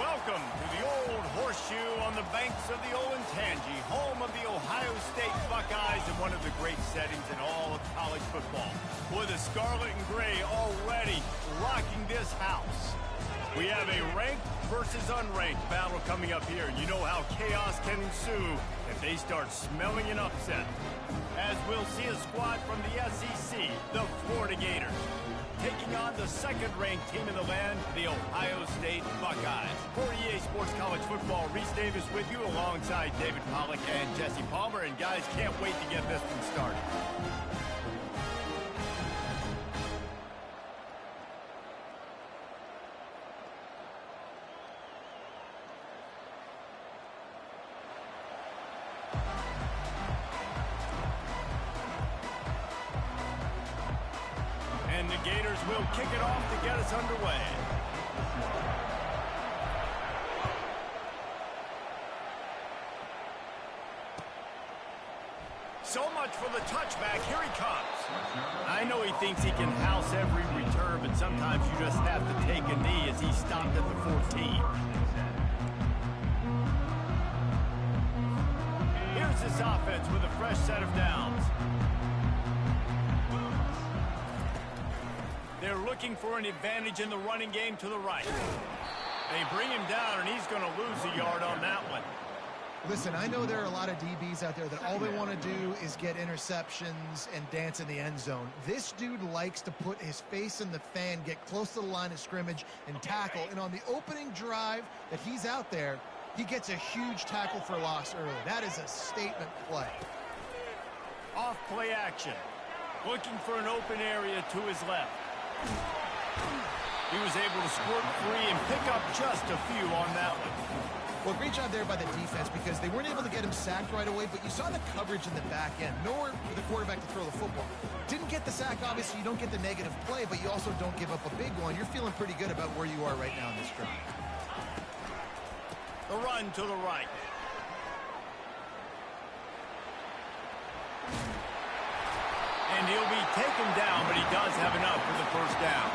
Welcome to the Old Horseshoe on the banks of the Olentangy, home of the Ohio State Buckeyes and one of the great settings in all of college football. With the scarlet and gray already rocking this house. We have a ranked versus unranked battle coming up here, and you know how chaos can ensue if they start smelling an upset. As we'll see a squad from the SEC, the Florida Gators, taking on the second-ranked team in the land, the Ohio State Buckeyes. For EA Sports College Football, Reese Davis with you alongside David Pollack and Jesse Palmer. And guys, can't wait to get this one started. And the Gators will kick it off to get us underway. So much for the touchback. Here he comes. I know he thinks he can house every return, but sometimes you just have to take a knee as he stopped at the 14. Here's this offense with a fresh set of downs. They're looking for an advantage in the running game to the right. They bring him down, and he's going to lose a yard on that one. Listen, I know there are a lot of DBs out there that all they want to do is get interceptions and dance in the end zone. This dude likes to put his face in the fan, get close to the line of scrimmage, and tackle. And on the opening drive that he's out there, he gets a huge tackle for loss early. That is a statement play. Off play action. Looking for an open area to his left. He was able to squirt free and pick up just a few on that one. Well, great job there by the defense because they weren't able to get him sacked right away, but you saw the coverage in the back end. Nowhere for the quarterback to throw the football. Didn't get the sack, obviously. You don't get the negative play, but you also don't give up a big one. You're feeling pretty good about where you are right now in this drive. The run to the right. And he'll be taken down, but he does have enough for the first down.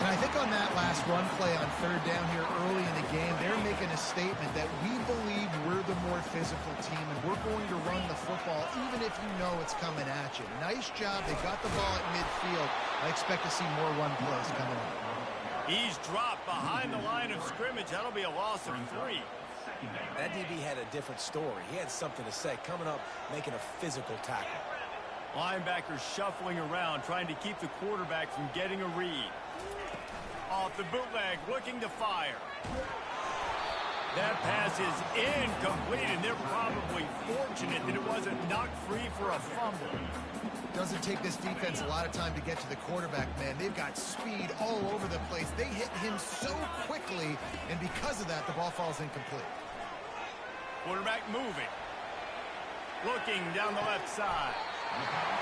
And I think on that last run play on third down here early in the game, they're making a statement that we believe we're the more physical team and we're going to run the football even if you know it's coming at you. Nice job. They got the ball at midfield. I expect to see more run plays coming up. He's dropped behind the line of scrimmage. That'll be a loss of 3. That DB had a different story. He had something to say, coming up, making a physical tackle. Linebackers shuffling around, trying to keep the quarterback from getting a read. Off the bootleg, looking to fire. That pass is incomplete, and they're probably fortunate that it wasn't knocked free for a fumble. Doesn't take this defense a lot of time to get to the quarterback, man. They've got speed all over the place. They hit him so quickly, and because of that, the ball falls incomplete. Quarterback moving. Looking down the left side.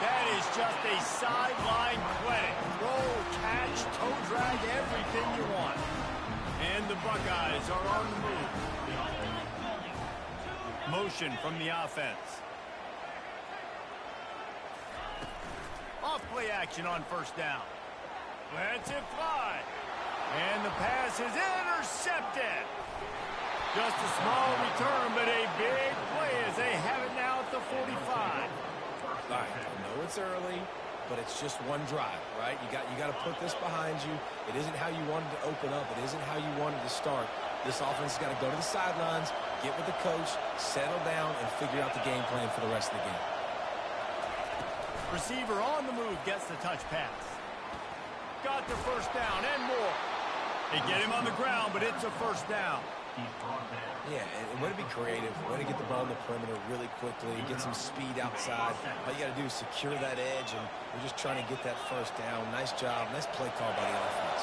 That is just a sideline clinic. Roll, catch, toe drag, everything you want. And the Buckeyes are on the move. Motion from the offense. Off play action on first down. Lets it fly. And the pass is intercepted. Just a small return, but a big play as they have it now at the 45. All right, I know it's early, but it's just one drive, right? You got to put this behind you. It isn't how you wanted to open up. It isn't how you wanted to start. This offense has got to go to the sidelines, get with the coach, settle down, and figure out the game plan for the rest of the game. Receiver on the move gets the touch pass. Got the first down and more. They get him on the ground, but it's a first down. Yeah, and way to be creative, way to get the ball in the perimeter really quickly, get some speed outside. All you got to do is secure that edge, and we're just trying to get that first down. Nice job. Nice play call by the offense.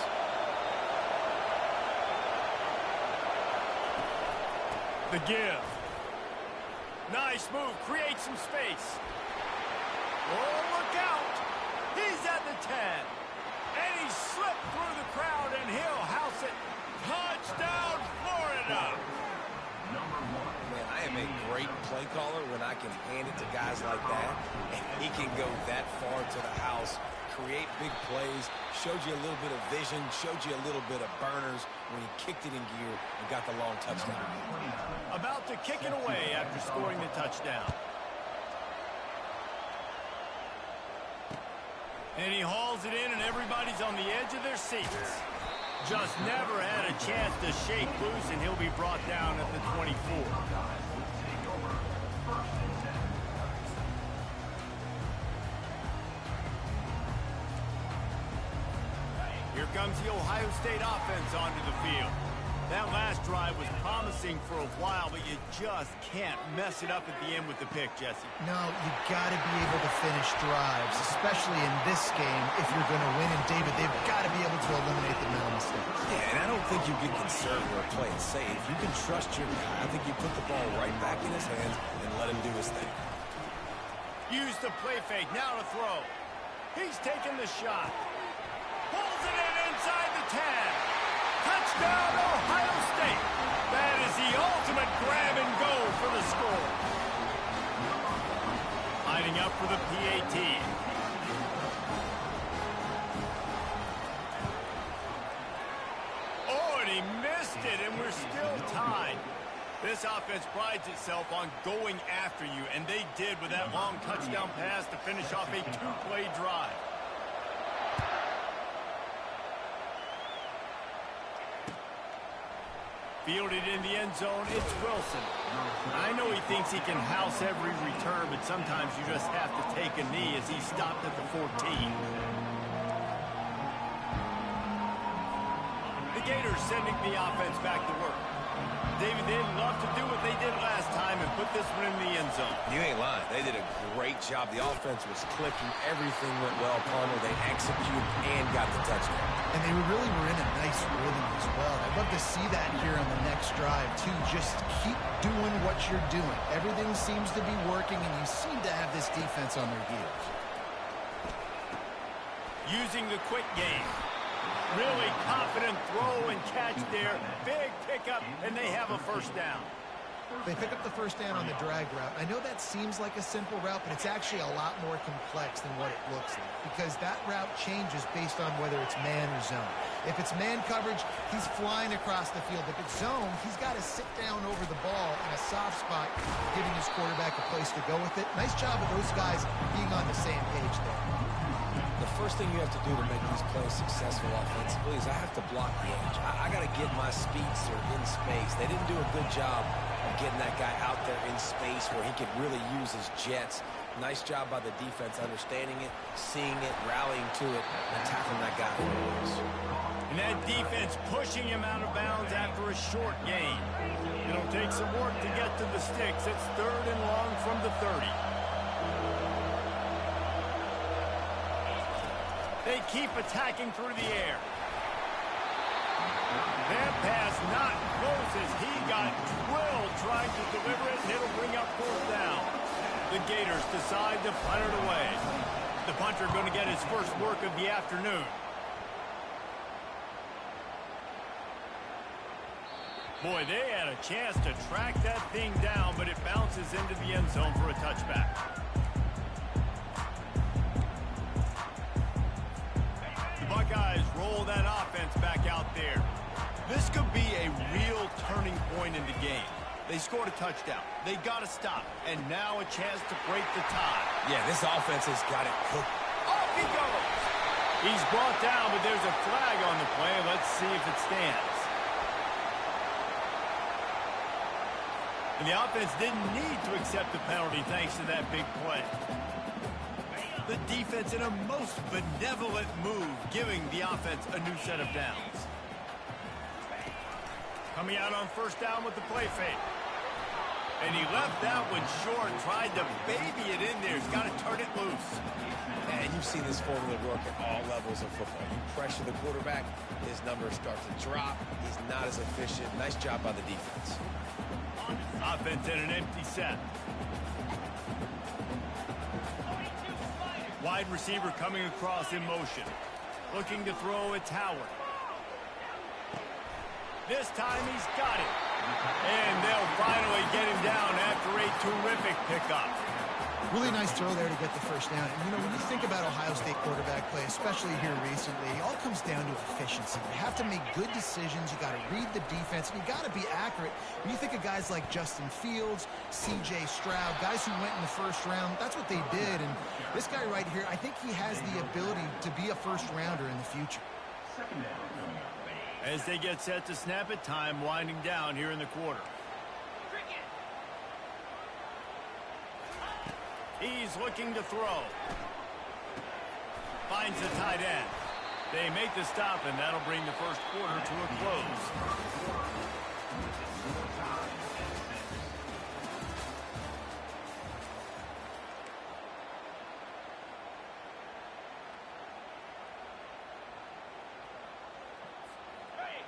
The give. Nice move. Create some space. Oh, look out. He's at the 10. And he slipped through the crowd, and he'll house it. Touchdown, Florida! Man, I am a great play caller when I can hand it to guys like that, and he can go that far to the house, create big plays, showed you a little bit of vision, showed you a little bit of burners when he kicked it in gear and got the long touchdown. About to kick it away after scoring the touchdown. And he hauls it in, and everybody's on the edge of their seats. Just never had a chance to shake loose, and he'll be brought down at the 24. Here comes the Ohio State offense onto the field. That last drive was promising for a while, but you just can't mess it up at the end with the pick, Jesse. No, you got to be able to finish drives, especially in this game if you're going to win. And, David, they've got to be able to eliminate the mental mistakes. Yeah, and I don't think you get conservative or play it safe. You can trust your guy. I think you put the ball right back in his hands and let him do his thing. Use the play fake. Now to throw. He's taking the shot. Pulls it in inside the 10. Touchdown, Ohio State. That is the ultimate grab and go for the score. Lining up for the PAT. Oh, and he missed it, and we're still tied. This offense prides itself on going after you, and they did with that long touchdown pass to finish off a two-play drive. Fielded in the end zone, it's Wilson. I know he thinks he can house every return, but sometimes you just have to take a knee as he stopped at the 14. The Gators sending the offense back to work. David, they'd love to do what they did last time and put this one in the end zone. You ain't lying. They did a great job. The offense was clicking. Everything went well upon her. They executed and got the touchdown. And they really were in a nice rhythm as well. I'd love to see that here on the next drive, too. Just keep doing what you're doing. Everything seems to be working, and you seem to have this defense on their heels. Using the quick game. Really confident throw and catch there. Big pickup, and they have a first down. They pick up the first down on the drag route. I know that seems like a simple route, but it's actually a lot more complex than what it looks like, because that route changes based on whether it's man or zone. If it's man coverage, he's flying across the field. If it's zone, he's got to sit down over the ball in a soft spot, giving his quarterback a place to go with it. Nice job of those guys being on the same page there. The first thing you have to do to make these plays successful offensively is I have to block the edge. I got to get my speedster in space. They didn't do a good job of getting that guy out there in space where he could really use his jets. Nice job by the defense understanding it, seeing it, rallying to it, and tackling that guy for a loss. And that defense pushing him out of bounds after a short gain. It'll take some work to get to the sticks. It's 3rd and long from the 30. They keep attacking through the air. That pass not close as he got drilled trying to deliver it, and it'll bring up 4th down. The Gators decide to punt it away. The punter going to get his first work of the afternoon. Boy, they had a chance to track that thing down, but it bounces into the end zone for a touchback. Buckeyes roll that offense back out there. This could be a real turning point in the game. They scored a touchdown. They got to stop. And now a chance to break the tie. Yeah, this offense has got it cooked. Off he goes. He's brought down, but there's a flag on the play. Let's see if it stands. And the offense didn't need to accept the penalty thanks to that big play. The defense in a most benevolent move, giving the offense a new set of downs. Coming out on first down with the play fake. And he left that one short, tried to baby it in there. He's got to turn it loose. And you've seen this formula work at all levels of football. You pressure the quarterback, his numbers start to drop. He's not as efficient. Nice job by the defense. Offense in an empty set. Wide receiver coming across in motion. Looking to throw, it's Howard. This time he's got it. And they'll finally get him down after a terrific pickup. Really nice throw there to get the first down. And, you know, when you think about Ohio State quarterback play, especially here recently, it all comes down to efficiency. You have to make good decisions. You got to read the defense, and you got to be accurate. When you think of guys like Justin Fields, C.J. Stroud, guys who went in the first round, that's what they did. And this guy right here, I think he has the ability to be a first-rounder in the future. As they get set to snap it, time winding down here in the quarter. He's looking to throw. Finds the tight end. They make the stop, and that'll bring the first quarter to a close.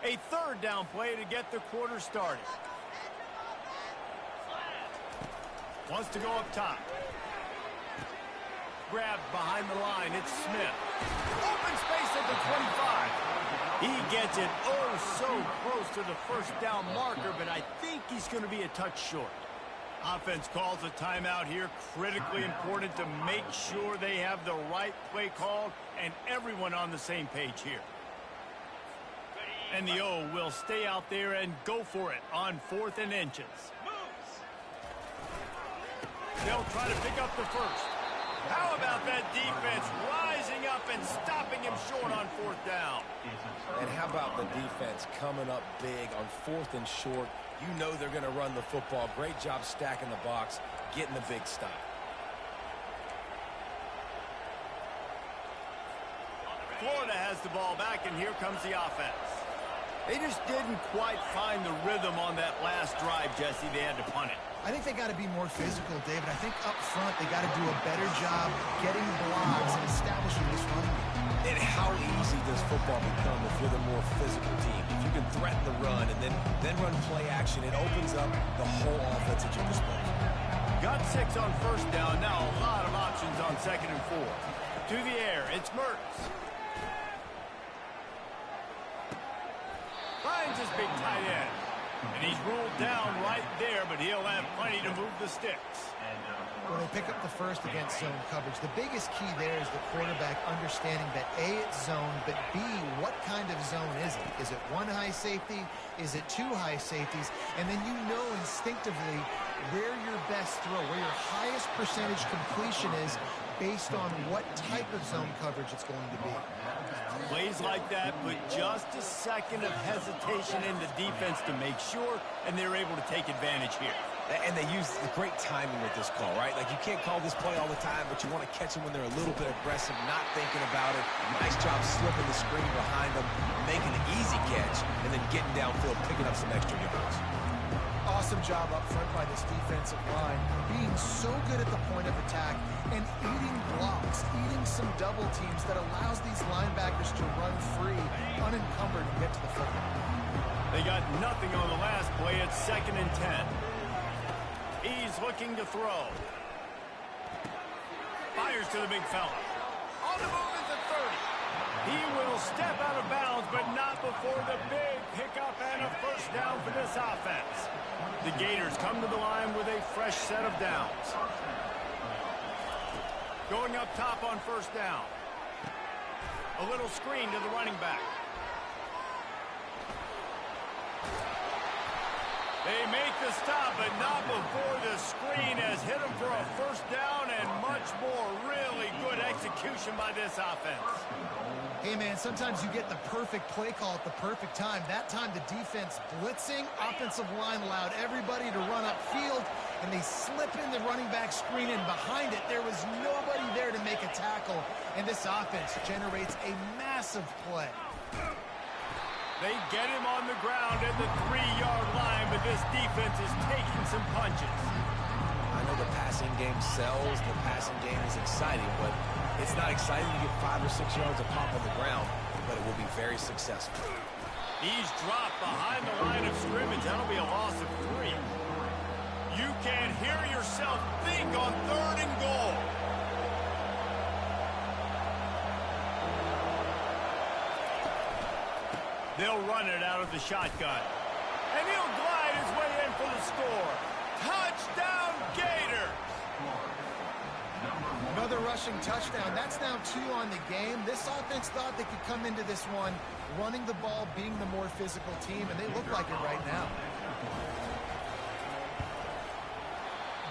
A third down play to get the quarter started. Wants to go up top. Grabbed behind the line. It's Smith. Open space at the 25. He gets it oh so close to the first down marker, but I think he's going to be a touch short. Offense calls a timeout here. Critically important to make sure they have the right play called and everyone on the same page here. And the O will stay out there and go for it on 4th and inches. They'll try to pick up the first. How about that defense rising up and stopping him short on 4th down? And how about the defense coming up big on 4th and short? You know they're going to run the football. Great job stacking the box, getting the big stop. Florida has the ball back, and here comes the offense. They just didn't quite find the rhythm on that last drive, Jesse. They had to punt it. I think they got to be more physical, David. I think up front they got to do a better job getting blocks and establishing this run. And how easy does football become if you're the more physical team? If you can threaten the run and then run play action, it opens up the whole offense at your disposal. Got 6 on first down. Now a lot of options on 2nd and 4. To the air, it's Mertz. Finds his big tight end. And he's ruled down right there, but he'll have plenty to move the sticks. When they pick up the first against zone coverage, the biggest key there is the quarterback understanding that A, it's zone, but B, what kind of zone is it? Is it 1 high safety? Is it 2 high safeties? And then you know instinctively where your best throw, where your highest percentage completion is based on what type of zone coverage it's going to be. Plays like that put just a second of hesitation in the defense to make sure, and they're able to take advantage here. And they use the great timing with this call, right? Like, you can't call this play all the time, but you want to catch them when they're a little bit aggressive, not thinking about it. Nice job slipping the screen behind them, making an easy catch, and then getting downfield, picking up some extra yards. Awesome job up front by this defensive line, being so good at the point of attack and eating blocks, eating some double teams that allows these linebackers to run free, unencumbered, and get to the football. They got nothing on the last play. It's 2nd and 10. He's looking to throw. Fires to the big fella. On the move is the 30. He will step out of bounds, but not before the big pickup and a first down for this offense. The Gators come to the line with a fresh set of downs. Going up top on first down. A little screen to the running back. They make the stop, but not before the screen has hit them for a first down and much more. Really good execution by this offense. Hey, man, sometimes you get the perfect play call at the perfect time. That time the defense blitzing, offensive line allowed everybody to run upfield, and they slip in the running back screen, and behind it there was nobody there to make a tackle, and this offense generates a massive play. They get him on the ground at the 3-yard line, but this defense is taking some punches. I know the passing game sells, the passing game is exciting, but it's not exciting to get 5 or 6 yards of pop on the ground, but it will be very successful. He's dropped behind the line of scrimmage. That'll be a loss of 3. You can hear yourself think on 3rd and goal. They'll run it out of the shotgun. And he'll glide his way in for the score. Touchdown, Gators! rushing touchdown. That's now 2 on the game. This offense thought they could come into this one running the ball, being the more physical team, and they look like it right now.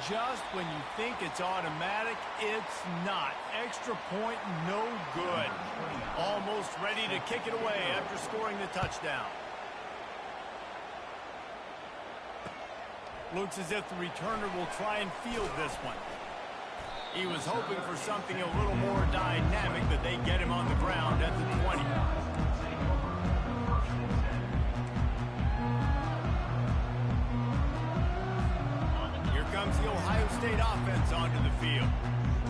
Just when you think it's automatic, it's not. Extra point, no good. Almost ready to kick it away after scoring the touchdown. Looks as if the returner will try and field this one. He was hoping for something a little more dynamic, but they get him on the ground at the 20. Here comes the Ohio State offense onto the field.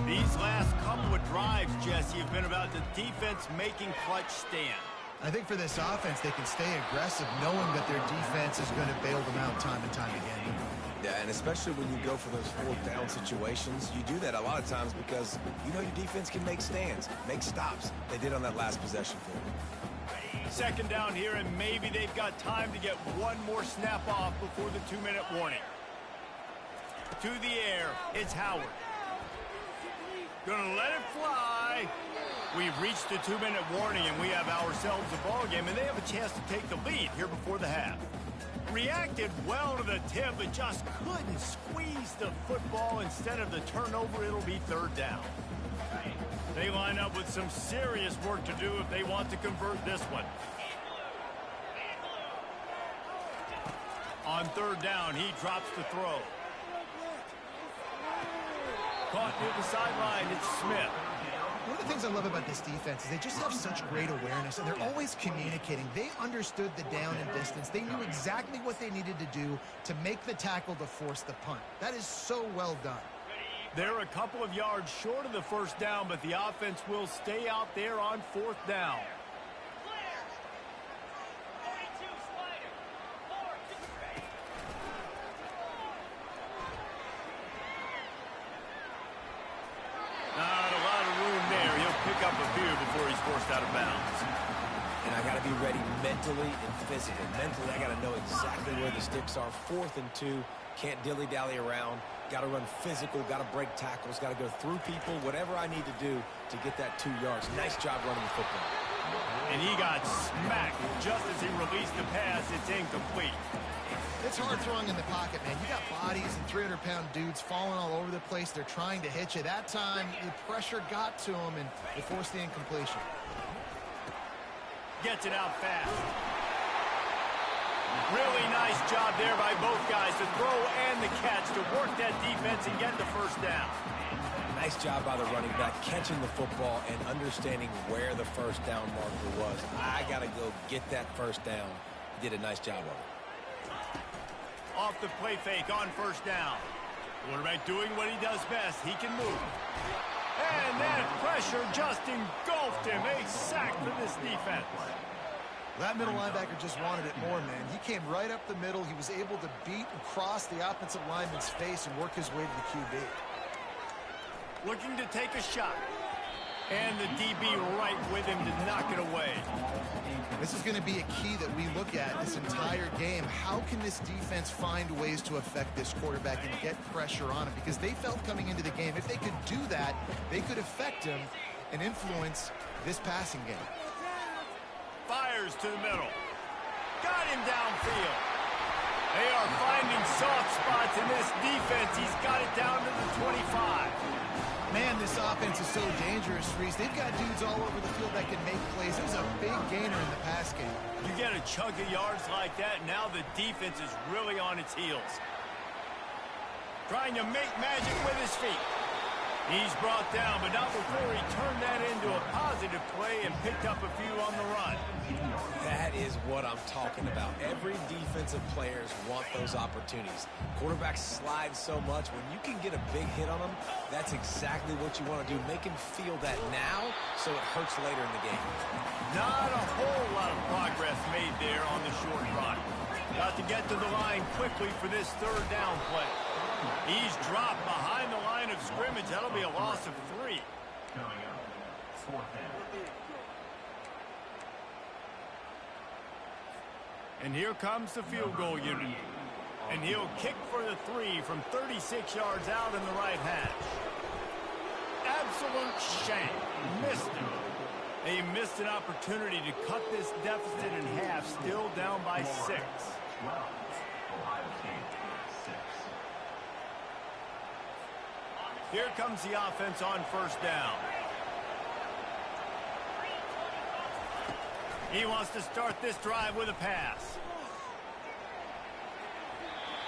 These last couple of drives, Jesse, have been about the defense making clutch stand. I think for this offense, they can stay aggressive knowing that their defense is going to bail them out time and time again. Yeah, and especially when you go for those 4th down situations, you do that a lot of times because you know your defense can make stands, make stops. They did on that last possession for them. 2nd down here, and maybe they've got time to get one more snap off before the 2-minute warning. To the air, it's Howard. Gonna let it fly. We've reached the 2-minute warning, and we have ourselves a ball game, and they have a chance to take the lead here before the half. Reacted well to the tip, but just couldn't squeeze the football. Instead of the turnover, it'll be 3rd down. They line up with some serious work to do if they want to convert this one. On 3rd down, he drops the throw. Caught near the sideline, it's Smith. One of the things I love about this defense is they just have such great awareness, and they're always communicating. They understood the down and distance. They knew exactly what they needed to do to make the tackle to force the punt. That is so well done. They're a couple of yards short of the 1st down, but the offense will stay out there on 4th down. Not a lot of room there. He'll pick up a few before he's forced out of bounds. And I got to be ready mentally and physically. Mentally, I got to know exactly where the sticks are. 4th and 2. Can't dilly-dally around. Got to run physical. Got to break tackles. Got to go through people. Whatever I need to do to get that 2 yards. Nice job running the football. And he got smacked just as he released the pass. It's incomplete. It's hard throwing in the pocket, man. You got bodies and 300-pound dudes falling all over the place. They're trying to hit you. That time, the pressure got to him, and they forced the incompletion. Gets it out fast. Really nice job there by both guys to throw and the catch to work that defense and get the 1st down. Nice job by the running back, catching the football and understanding where the 1st down marker was. I got to go get that 1st down. Did a nice job of it. Off the play fake on 1st down. Quarterback doing what he does best. He can move. And that pressure just engulfed him. A sack for this defense. That middle linebacker just wanted it more, man. He came right up the middle. He was able to beat and cross the offensive lineman's face and work his way to the QB. Looking to take a shot. And the DB right with him to knock it away. This is going to be a key that we look at this entire game. How can this defense find ways to affect this quarterback and get pressure on him? Because they felt coming into the game, if they could do that, they could affect him and influence this passing game. Fires to the middle. Got him downfield. They are finding soft spots in this defense. He's got it down to the 25. Man, this offense is so dangerous, Reese. They've got dudes all over the field that can make plays. It was a big gainer in the pass game. You get a chunk of yards like that, now the defense is really on its heels. Trying to make magic with his feet. He's brought down, but not before he turned that into a positive play and picked up a few on the run. That is what I'm talking about. Every defensive players want those opportunities. Quarterbacks slide so much. When you can get a big hit on them, that's exactly what you want to do. Make him feel that now so it hurts later in the game. Not a whole lot of progress made there on the short run. Got to get to the line quickly for this 3rd down play. He's dropped behind the line of scrimmage. That'll be a loss of 3. Coming up, 4th down. And here comes the field goal unit. And he'll kick for the 3 from 36 yards out in the right hash. absolute shame. Missed it. They missed an opportunity to cut this deficit in half, still down by 6. Ohio State 6. Here comes the offense on first down. He wants to start this drive with a pass.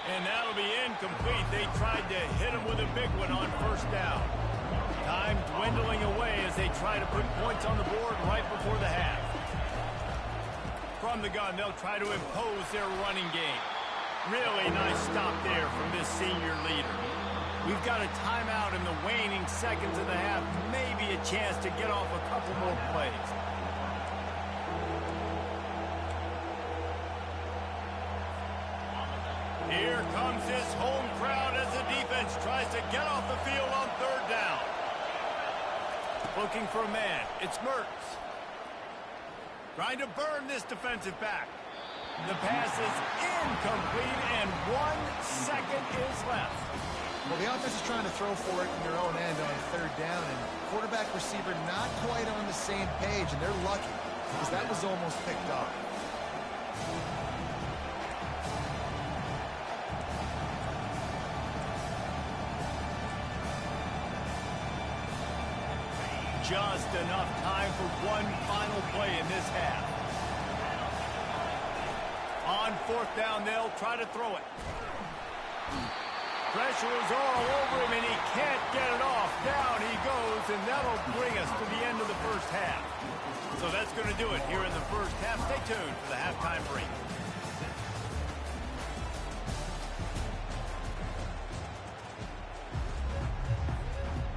And that'll be incomplete. They tried to hit him with a big one on first down. Time dwindling away as they try to put points on the board right before the half. From the gun, they'll try to impose their running game. Really nice stop there from this senior leader. We've got a timeout in the waning seconds of the half. Maybe a chance to get off a couple more plays. Here comes this home crowd as the defense tries to get off the field on third down. Looking for a man. It's Mertz. Trying to burn this defensive back. The pass is incomplete, and 1 second is left. Well, the offense is trying to throw for it in their own end on third down, and quarterback receiver not quite on the same page, and they're lucky because that was almost picked off. Just enough time for one final play in this half. On fourth down, they'll try to throw it. Pressure is all over him, and he can't get it off. Down he goes, and that'll bring us to the end of the first half. So that's going to do it here in the first half. Stay tuned for the halftime break.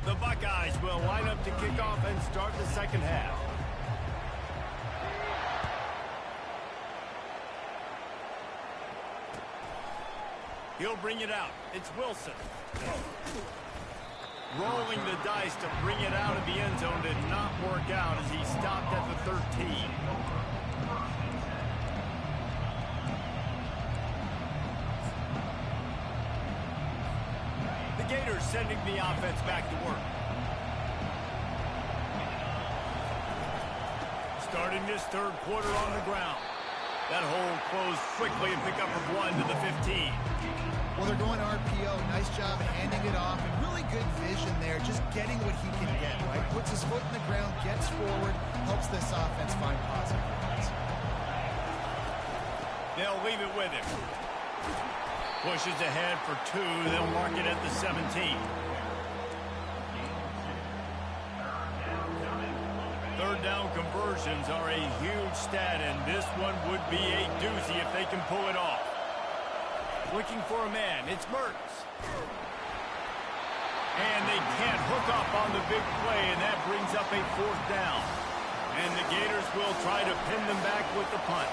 The Buckeyes will line up to kick off and start the second half. He'll bring it out. It's Wilson. Rolling the dice to bring it out of the end zone did not work out as he stopped at the 13. The Gators sending the offense back to work. Starting this third quarter on the ground. That hole closed quickly and pick up of 1 to the 15. Well, they're going RPO. Nice job handing it off, and really good vision there, just getting what he can get, right? Puts his foot in the ground, gets forward, helps this offense find positive points. They'll leave it with him. Pushes ahead for 2. They'll mark it at the 17. Third down conversions are a huge stat, and this one would be a doozy if they can pull it off. Looking for a man. It's Mertz. And they can't hook up on the big play, and that brings up a fourth down. And the Gators will try to pin them back with the punt.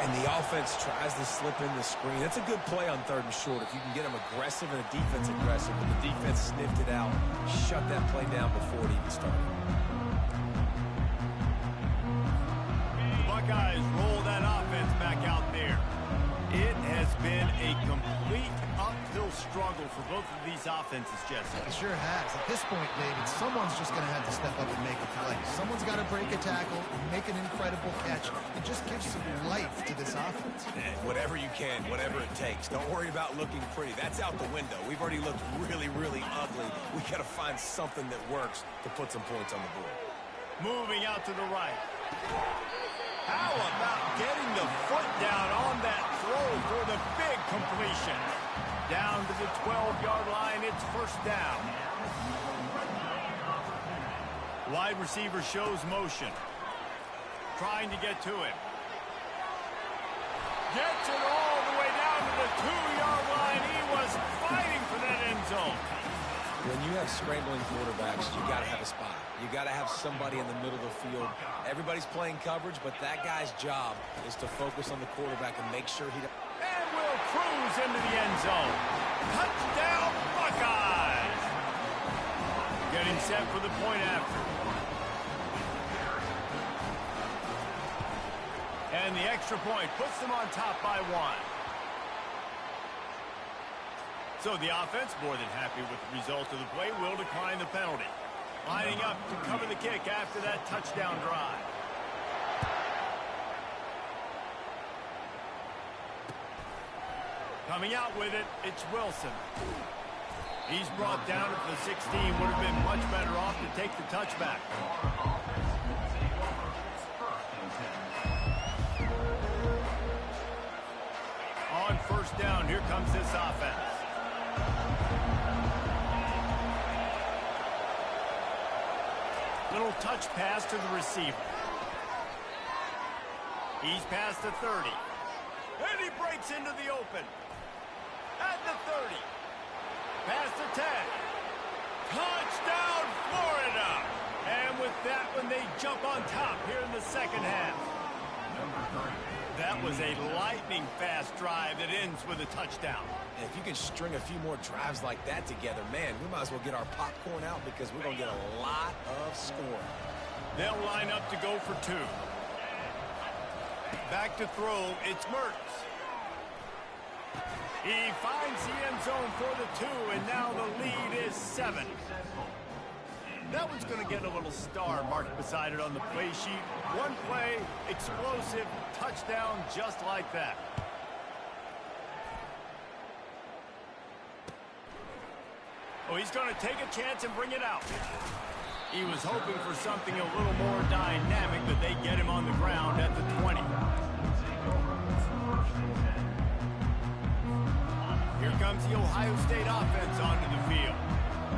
And the offense tries to slip in the screen. That's a good play on third and short. If you can get them aggressive and the defense aggressive, but the defense sniffed it out, shut that play down before it even started. The Buckeyes roll that offense back out there. It has been a complete uphill struggle for both of these offenses, Jesse. It sure has. At this point, David, someone's just going to have to step up and make a play. Someone's got to break a tackle, make an incredible catch, and just give some life to this offense. And whatever you can, whatever it takes. Don't worry about looking pretty. That's out the window. We've already looked really, really ugly. We got to find something that works to put some points on the board. Moving out to the right. How about getting the foot down on that throw for the big completion? Down to the 12-yard line, it's first down. Wide receiver shows motion. Trying to get to him. Gets it all the way down to the 2-yard line. He was fighting for that end zone. When you have scrambling quarterbacks, you got to have a spot. You got to have somebody in the middle of the field. Everybody's playing coverage, but that guy's job is to focus on the quarterback and make sure he... And will cruise into the end zone. Touchdown, Buckeyes! Getting set for the point after. And the extra point puts them on top by 1. So the offense, more than happy with the result of the play, will decline the penalty. Lining up to cover the kick after that touchdown drive. Coming out with it, it's Wilson. He's brought down at the 16. Would have been much better off to take the touchback. On first down, here comes this offense. Little touch pass to the receiver. He's past the 30. And he breaks into the open. At the 30. Past the 10. Touchdown, Florida! And with that one, they jump on top here in the second half. That was a lightning-fast drive that ends with a touchdown. And if you can string a few more drives like that together, man, we might as well get our popcorn out because we're going to get a lot of scoring. They'll line up to go for 2. Back to throw, it's Mertz. He finds the end zone for the 2, and now the lead is 7. That one's going to get a little star marked beside it on the play sheet. One play, explosive, touchdown just like that. Oh, he's going to take a chance and bring it out. He was hoping for something a little more dynamic, but they get him on the ground at the 20. Here comes the Ohio State offense onto the field.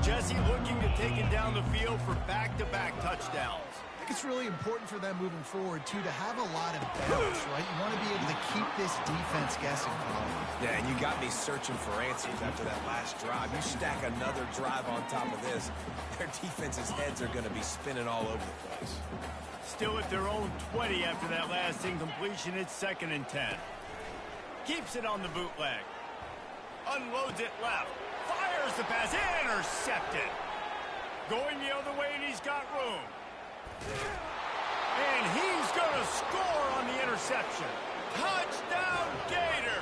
Jesse looking to take it down the field for back-to-back touchdowns. I think it's really important for them moving forward, too, to have a lot of balance, right? You want to be able to keep this defense guessing. Yeah, and you got me searching for answers after that last drive. You stack another drive on top of this, their defense's heads are going to be spinning all over the place. Still at their own 20 after that last incompletion. It's 2nd and 10. Keeps it on the bootleg. Unloads it left. Fires the pass. Intercepted. Going the other way, and he's got room. And he's going to score on the interception. Touchdown, Gator.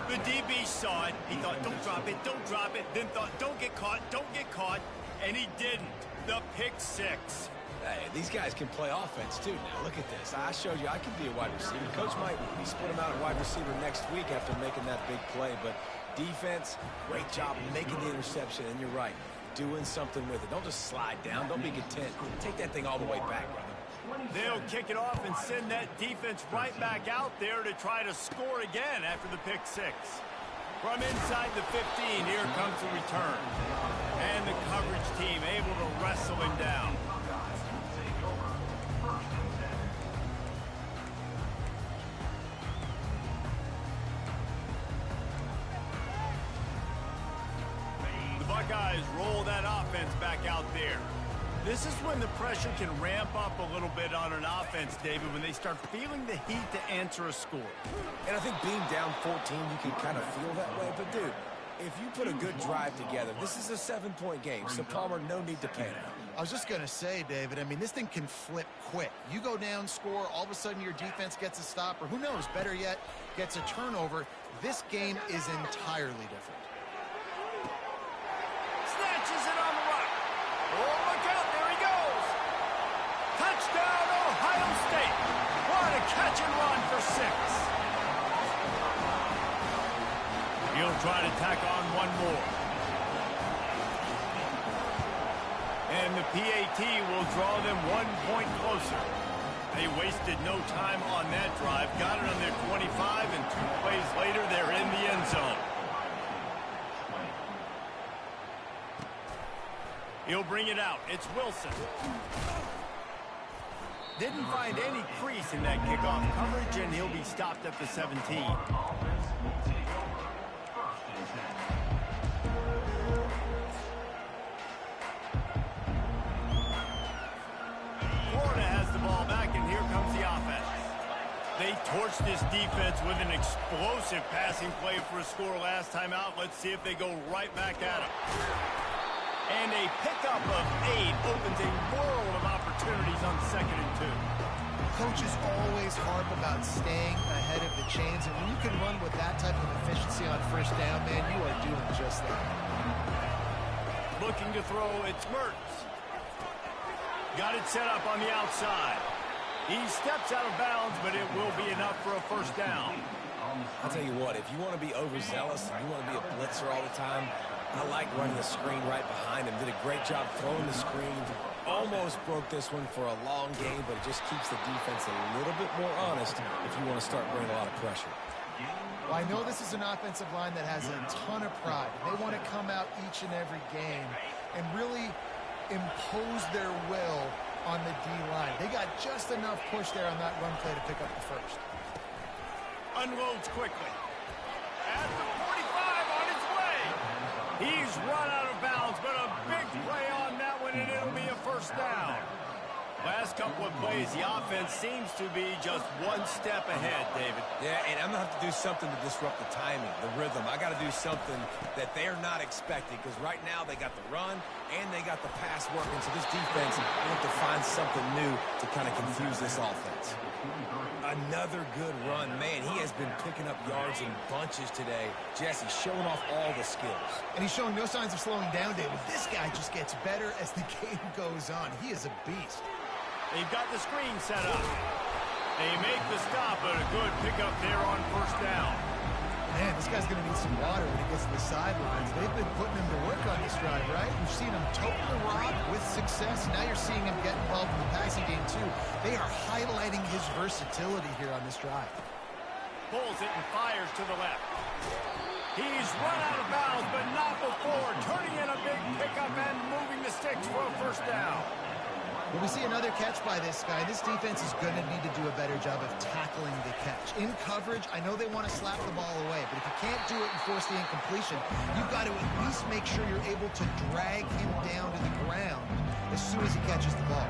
The DB saw it. He thought, don't drop it, don't drop it. Then thought, don't get caught, don't get caught. And he didn't. The pick 6. Hey, these guys can play offense, too. Now, look at this. I showed you I can be a wide receiver. Coach might be split him out at wide receiver next week after making that big play. But defense, great job making the interception. And you're right, doing something with it. Don't just slide down. Don't be content. Take that thing all the way back, brother. They'll kick it off and send that defense right back out there to try to score again after the pick 6. From inside the 15, here comes the return. And the coverage team able to wrestle him down. Buckeyes roll that offense back out there. This is when the pressure can ramp up a little bit on an offense, David, when they start feeling the heat to answer a score. And I think being down 14, you can kind of feel that way. But, dude, if you put a good drive together, this is a 7-point game. So, Palmer, no need to panic. I was just going to say, David, I mean, this thing can flip quick. You go down, score, all of a sudden your defense gets a stop, or who knows, better yet, gets a turnover. This game is entirely different. Snatches it on the right. Oh, look out, there he goes. Touchdown, Ohio State. What a catch and run for 6. He'll try to tack on one more. And the PAT will draw them 1 point closer. They wasted no time on that drive. Got it on their 25, and 2 plays later, they're in the end zone. He'll bring it out. It's Wilson. Didn't find any crease in that kickoff coverage, and he'll be stopped at the 17. Florida has the ball back, and here comes the offense. They torched this defense with an explosive passing play for a score last time out. Let's see if they go right back at him. And a pickup of 8 opens a world of opportunities on 2nd and 2. Coaches always harp about staying ahead of the chains, and when you can run with that type of efficiency on first down, man, you are doing just that. Looking to throw, it's Mertz. Got it set up on the outside. He steps out of bounds, but it will be enough for a first down. I'll tell you what, if you want to be overzealous and you want to be a blitzer all the time, I like running the screen right behind him. Did a great job throwing the screen. Almost broke this one for a long game, but it just keeps the defense a little bit more honest if you want to start bringing a lot of pressure. Well, I know this is an offensive line that has a ton of pride. They want to come out each and every game and really impose their will on the D-line. They got just enough push there on that run play to pick up the first. Unloads quickly. At the 45 on his way. He's run out of bounds, but a big play on that one, and it'll be a first down. Last couple of plays, the offense seems to be just one step ahead, David. Yeah, and I'm going to have to do something to disrupt the timing, the rhythm. I got to do something that they're not expecting, because right now they got the run and they got the pass working. So this defense will have to find something new to kind of confuse this offense. Another good run. Man, he has been picking up yards in bunches today. Jesse showing off all the skills. And he's showing no signs of slowing down, David. This guy just gets better as the game goes on. He is a beast. They've got the screen set up. They make the stop, but a good pickup there on first down. Man, this guy's going to need some water when he gets to the sidelines. They've been putting him to work on this drive, right? We've seen him tote the rock with success. Now you're seeing him get involved in the passing game, too. They are highlighting his versatility here on this drive. Pulls it and fires to the left. He's run out of bounds, but not before. Turning in a big pickup and moving the sticks for a first down. Well, we see another catch by this guy. This defense is going to need to do a better job of tackling the catch. In coverage, I know they want to slap the ball away, but if you can't do it and force the incompletion, you've got to at least make sure you're able to drag him down to the ground as soon as he catches the ball.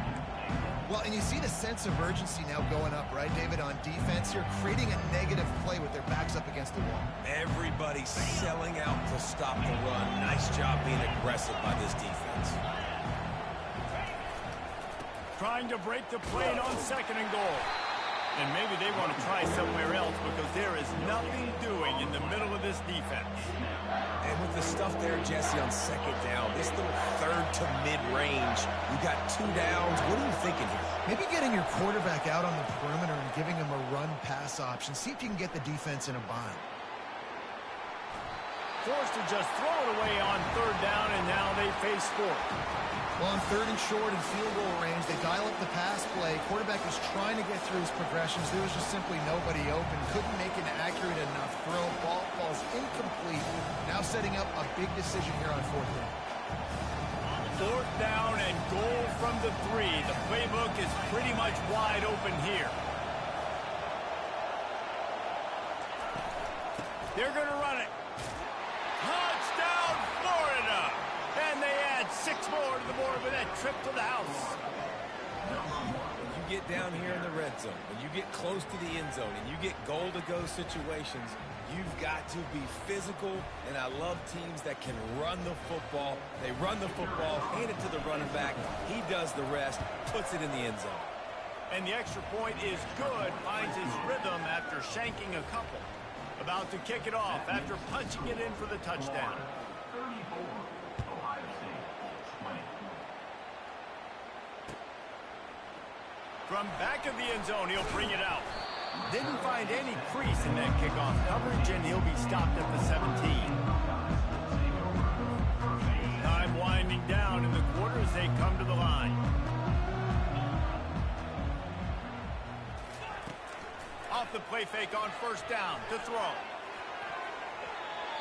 Well, and you see the sense of urgency now going up, right, David, on defense here, creating a negative play with their backs up against the wall. Everybody's selling out to stop the run. Nice job being aggressive by this defense. Trying to break the plane on second and goal. And maybe they want to try somewhere else because there is nothing doing in the middle of this defense. And with the stuff there, Jesse, on second down, this little third to mid-range, you got 2 downs. What are you thinking here? Maybe getting your quarterback out on the perimeter and giving him a run-pass option. See if you can get the defense in a bind. Forced to just throw it away on third down, and now they face fourth. Well, on third and short and field goal range, they dial up the pass play. Quarterback was trying to get through his progressions. There was just simply nobody open. Couldn't make an accurate enough throw. Ball falls incomplete. Now setting up a big decision here on fourth down. Fourth down and goal from the 3. The playbook is pretty much wide open here. They're going to run it. Touchdown, Florida! And they add 6 more to the board with that trip to the house. When you get down here in the red zone, when you get close to the end zone, and you get goal-to-go situations, you've got to be physical, and I love teams that can run the football. They run the football, hand it to the running back. He does the rest, puts it in the end zone. And the extra point is good, finds his rhythm after shanking a couple. About to kick it off after punching it in for the touchdown. 34, Ohio State, 20. From back of the end zone, he'll bring it out. Didn't find any crease in that kickoff coverage, and he'll be stopped at the 17. Time winding down in the quarter as they come to the line. Off the play fake on first down to throw.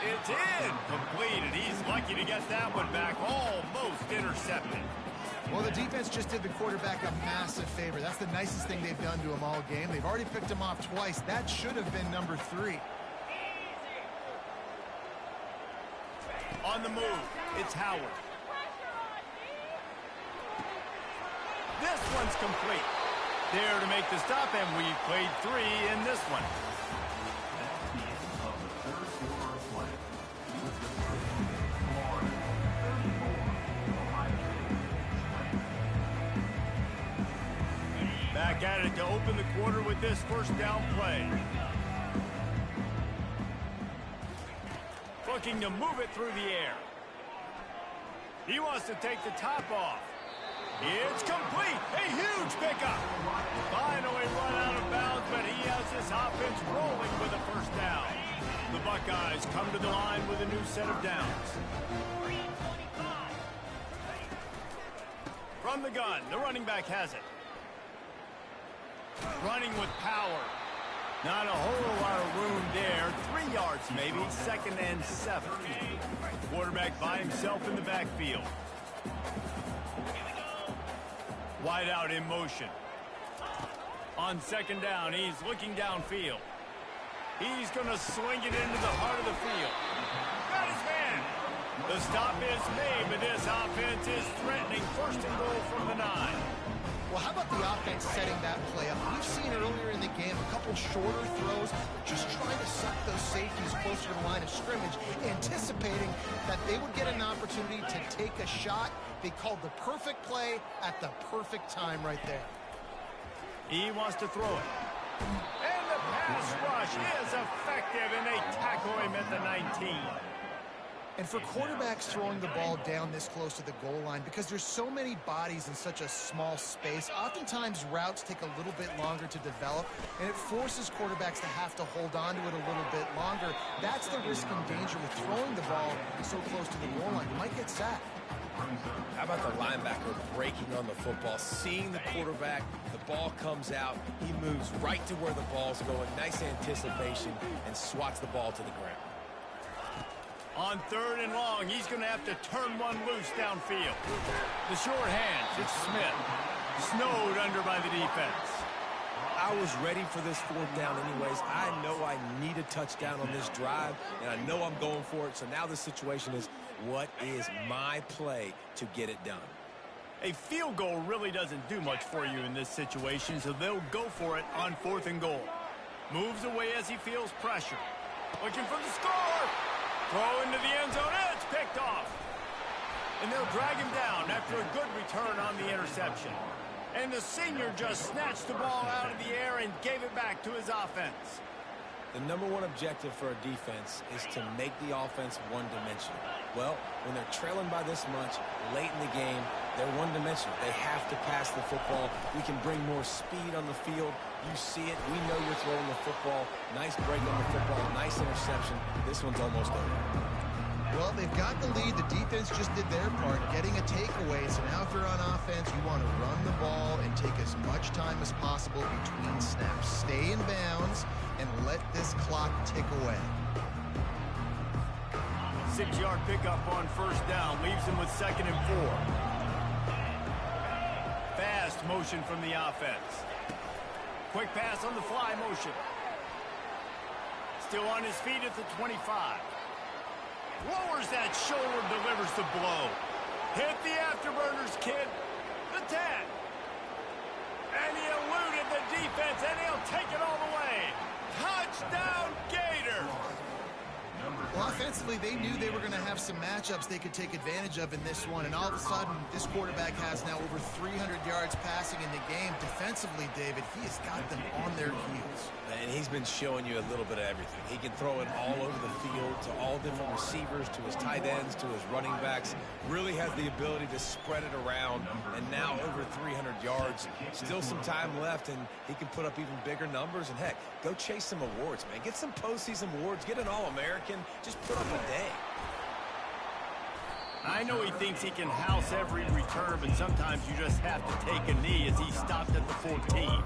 It's incomplete, and he's lucky to get that one back, almost intercepted. Well, the defense just did the quarterback a massive favor. That's the nicest thing they've done to him all game. They've already picked him off twice. That should have been number 3. On the move, it's Howard. This one's complete. There to make the stop, and we played 3 in this one. That's the end of the third quarter of play. Florida, 34, Ohio State, 20. Back at it to open the quarter with this first down play. Looking to move it through the air. He wants to take the top off. It's complete. A huge pickup. Finally run out of bounds, but he has this offense rolling with a first down. The Buckeyes come to the line with a new set of downs. From the gun, the running back has it. Running with power. Not a whole lot of room there. 3 yards maybe, 2nd and 7. Quarterback by himself in the backfield. Wide out in motion. On 2nd down, he's looking downfield. He's going to swing it into the heart of the field. Got his man. The stop is made, but this offense is threatening 1st and goal from the 9. Well, how about the offense setting that play up? We've seen earlier in the game a couple shorter throws, just trying to suck those safeties closer to the line of scrimmage, anticipating that they would get an opportunity to take a shot. They called the perfect play at the perfect time right there. He wants to throw it. And the pass rush is effective, and they tackle him at the 19. And for quarterbacks throwing the ball down this close to the goal line, because there's so many bodies in such a small space, oftentimes routes take a little bit longer to develop, and it forces quarterbacks to have to hold on to it a little bit longer. That's the risk and danger with throwing the ball so close to the goal line. You might get sacked. How about the linebacker breaking on the football, seeing the quarterback, the ball comes out, he moves right to where the ball's going, nice anticipation, and swats the ball to the ground. On 3rd and long, he's going to have to turn one loose downfield. The short hands, it's Smith. Snowed under by the defense. I was ready for this 4th down anyways. I know I need a touchdown on this drive, and I know I'm going for it. So now the situation is, what is my play to get it done? A field goal really doesn't do much for you in this situation, so they'll go for it on 4th and goal. Moves away as he feels pressure. Looking for the score. Throw into the end zone. It's picked off. And they'll drag him down after a good return on the interception. And the senior just snatched the ball out of the air and gave it back to his offense. The number one objective for a defense is to make the offense one-dimensional. Well, when they're trailing by this much late in the game, they're one-dimensional. They have to pass the football. We can bring more speed on the field. You see it. We know you're throwing the football. Nice break on the football. Nice interception. This one's almost over. Well, they've got the lead. The defense just did their part, getting a takeaway. So now if you're on offense, you want to run the ball and take as much time as possible between snaps. Stay in bounds and let this clock tick away. 6-yard pickup on 1st down. Leaves him with 2nd and 4. Fast motion from the offense. Quick pass on the fly motion. Still on his feet at the 25. Lowers that shoulder, delivers the blow. Hit the afterburners, kid. The 10. And he eluded the defense, and he'll take it all the way. Touchdown, Gators! Well, offensively, they knew they were going to have some matchups they could take advantage of in this one, and all of a sudden, this quarterback has now over 300 yards passing in the game. Defensively, David, he has got them on their heels. And he's been showing you a little bit of everything. He can throw it all over the field to all different receivers, to his tight ends, to his running backs. Really has the ability to spread it around, and now over 300 yards. Still some time left, and he can put up even bigger numbers. And, heck, go chase some awards, man. Get some postseason awards. Get an All-American. Just put up a day. I know he thinks he can house every return, but sometimes you just have to take a knee as he stopped at the 14.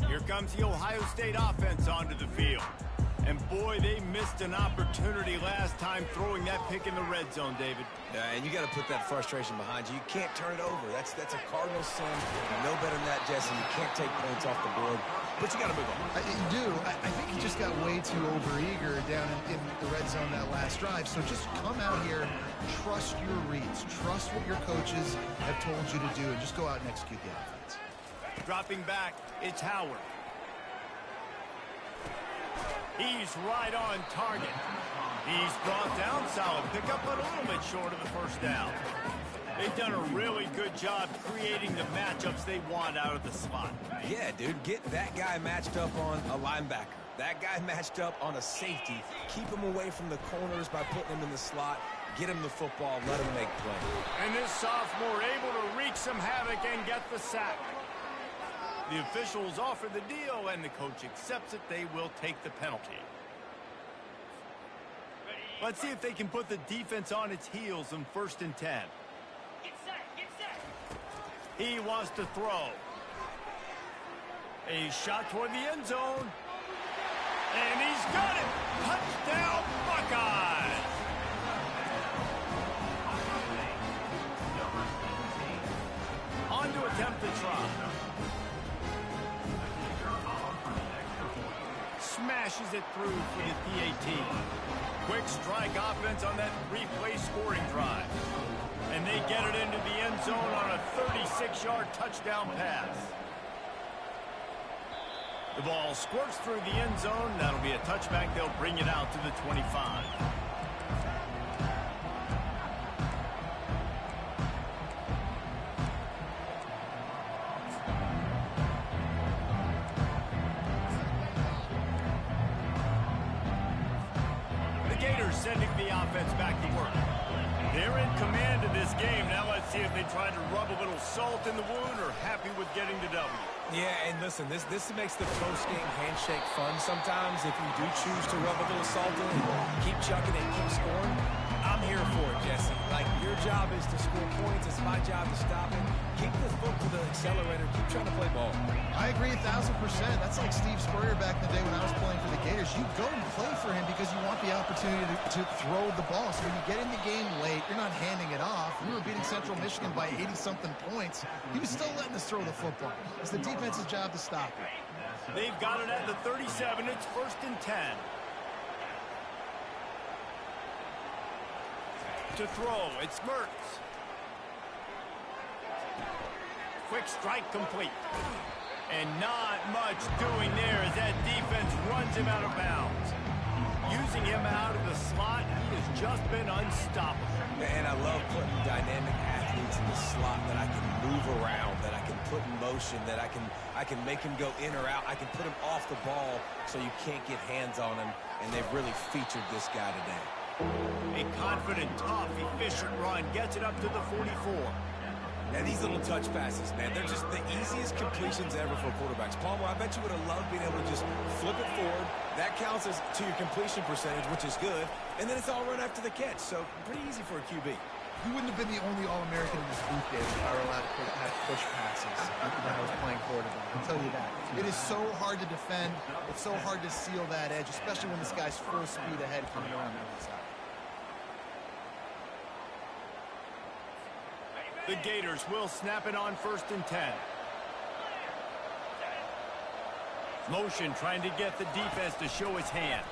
Here comes the Ohio State offense onto the field. And, boy, they missed an opportunity last time throwing that pick in the red zone, David. And you got to put that frustration behind you. You can't turn it over. That's a cardinal sin. You know better than that, Jesse. You can't take points off the board. But you got to move on. You do. I think he just got way too overeager down in the red zone that last drive. So just come out here, trust your reads, trust what your coaches have told you to do, and just go out and execute the offense. Dropping back, it's Howard. He's right on target. He's brought down, solid pickup, but a little bit short of the 1st down. They've done a really good job creating the matchups they want out of the slot. Yeah, dude, get that guy matched up on a linebacker. That guy matched up on a safety. Keep him away from the corners by putting him in the slot. Get him the football. Let him make plays. And this sophomore able to wreak some havoc and get the sack. The officials offer the deal, and the coach accepts it. They will take the penalty. Let's see if they can put the defense on its heels on 1st and 10. Get set. He wants to throw. A shot toward the end zone. And he's got it. Touchdown, Buckeyes. On to attempt the try. Smashes it through for the PAT. Quick strike offense on that three-play scoring drive. And they get it into the end zone on a 36-yard touchdown pass. The ball squirts through the end zone. That'll be a touchback. They'll bring it out to the 25. The Gators sending the offense back to work. They're in command of this game. Now let's see if they try to rub a little salt in the wound or happy with getting the W. Yeah, and listen, this makes the post-game handshake fun sometimes. If you do choose to rub a little salt in and keep chucking it, keep scoring, I'm here for it, Jesse. Like, your job is to score points. It's my job to stop it. Keep the foot to the accelerator. Keep trying to play ball. I agree 1,000%. That's like Steve Spurrier back in the day when I was playing for the Gators. You go and play for him because you want the opportunity to throw the ball. So when you get in the game late, you're not handing it off. We were beating Central Michigan by 80-something points. He was still letting us throw the football. It's the defense's job to stop it. They've got it at the 37. It's 1st and 10. To throw, it's Mertz. Quick strike complete. And not much doing there as that defense runs him out of bounds. Using him out of the slot, he has just been unstoppable. Man, I love putting dynamic athletes in the slot that I can move around, that I can put in motion, that I can make him go in or out. I can put him off the ball so you can't get hands on him, and they've really featured this guy today. A confident, tough, efficient run gets it up to the 44. And these little touch passes, man, they're just the easiest completions ever for quarterbacks. Palmer, I bet you would have loved being able to just flip it forward. That counts as to your completion percentage, which is good. And then it's all run after the catch, so pretty easy for a QB. You wouldn't have been the only All-American in this group, Dave, if I were allowed to have push passes when I was playing quarterback. I'll tell you that. It is so hard to defend. It's so hard to seal that edge, especially when this guy's full speed ahead coming around the other side. The Gators will snap it on 1st and 10. Motion trying to get the defense to show his hand.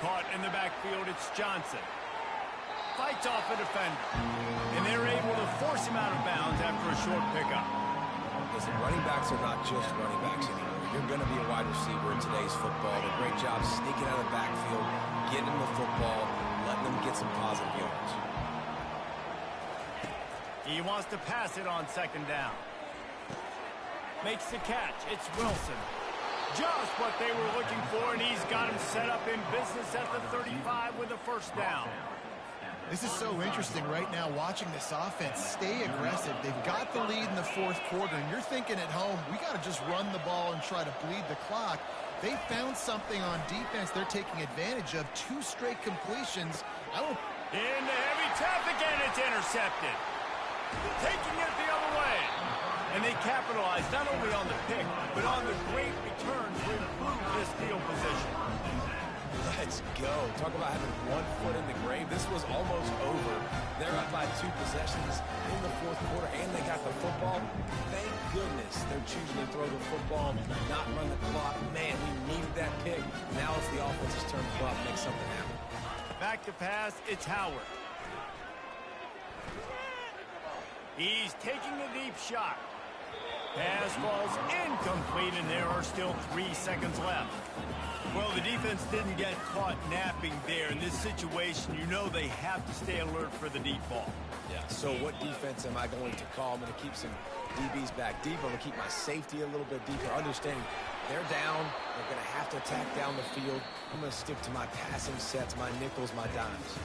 Caught in the backfield, it's Johnson. Fights off a defender. And they're able to force him out of bounds after a short pickup. Listen, running backs are not just running backs anymore. You're going to be a wide receiver in today's football. A great job sneaking out of the backfield, getting them the football, letting them get some positive yards. He wants to pass it on 2nd down. Makes the catch. It's Wilson. Just what they were looking for, and he's got him set up in business at the 35 with a 1st down. This is so interesting right now, watching this offense stay aggressive. They've got the lead in the 4th quarter, and you're thinking at home, we got to just run the ball and try to bleed the clock. They found something on defense they're taking advantage of. 2 straight completions. Into heavy traffic, and it's intercepted. Taking it the other way. And they capitalized not only on the pick, but on the great return to improve this field position. Let's go. Talk about having 1 foot in the grave. This was almost over. They're up by 2 possessions in the 4th quarter, and they got the football. Thank goodness they're choosing to throw the football, not run the clock. Man, we needed that pick. Now it's the offense's turn to go out and make something happen. Back to pass, it's Howard. He's taking a deep shot. Pass falls incomplete, and there are still 3 seconds left. Well, the defense didn't get caught napping there. In this situation, you know they have to stay alert for the deep ball. Yeah, so what defense am I going to call? I'm going to keep some DBs back deep. I'm going to keep my safety a little bit deeper, understanding They're down. They're going to have to attack down the field. I'm going to stick to my passing sets, my nickels, my dimes.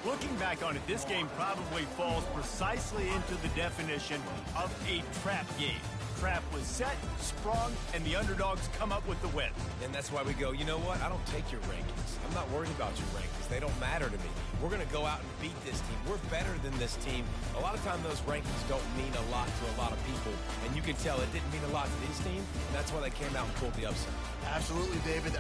Looking back on it, this game probably falls precisely into the definition of a trap game. Trap was set, sprung, and the underdogs come up with the win. And that's why we go, you know what? I don't take your rankings. I'm not worried about your rankings. They don't matter to me. We're going to go out and beat this team. We're better than this team. A lot of times those rankings don't mean a lot to a lot of people. And you can tell it didn't mean a lot to this team. And that's why they came out and pulled the upset. Absolutely, David.